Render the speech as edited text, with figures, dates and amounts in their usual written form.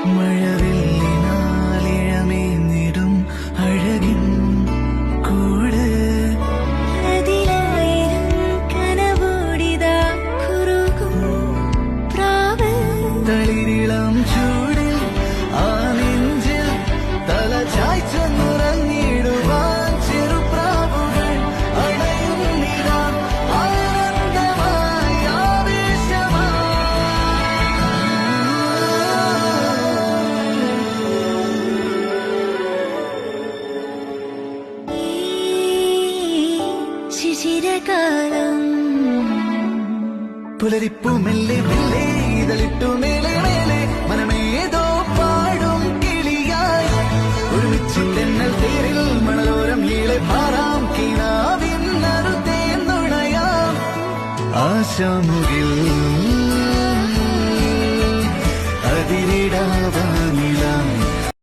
മഴവില്ലിനാലിഴമേന്നിടും അഴകിൻ കൂട് അതിലായിരം കനവോടിതാ കുറുകും പ്രാവ് തളിരിളം ചൂടിൽ ആ നെഞ്ചിൽ തല ചായ്ച്ചൊന്നുറങ്ങിടുവാൻ ചെറുപ്രാവുകൾ അണയുന്നിതാ ആനന്ദമായി ഈ ശിശിരകാലം പുലരിപ്പു മെല്ലെ മെല്ലെ ഇതളിട്ടു മേലെ മേലെ മനമേതോ പാടും കിളിയായി ഒരുമിച്ച് തെന്നൽ തേരിൽ മണലോരം ഈളെ പാറാം കിനാവിൻ നറുതേ നുണയാം ആശാമുകിൽ അതിരിടാം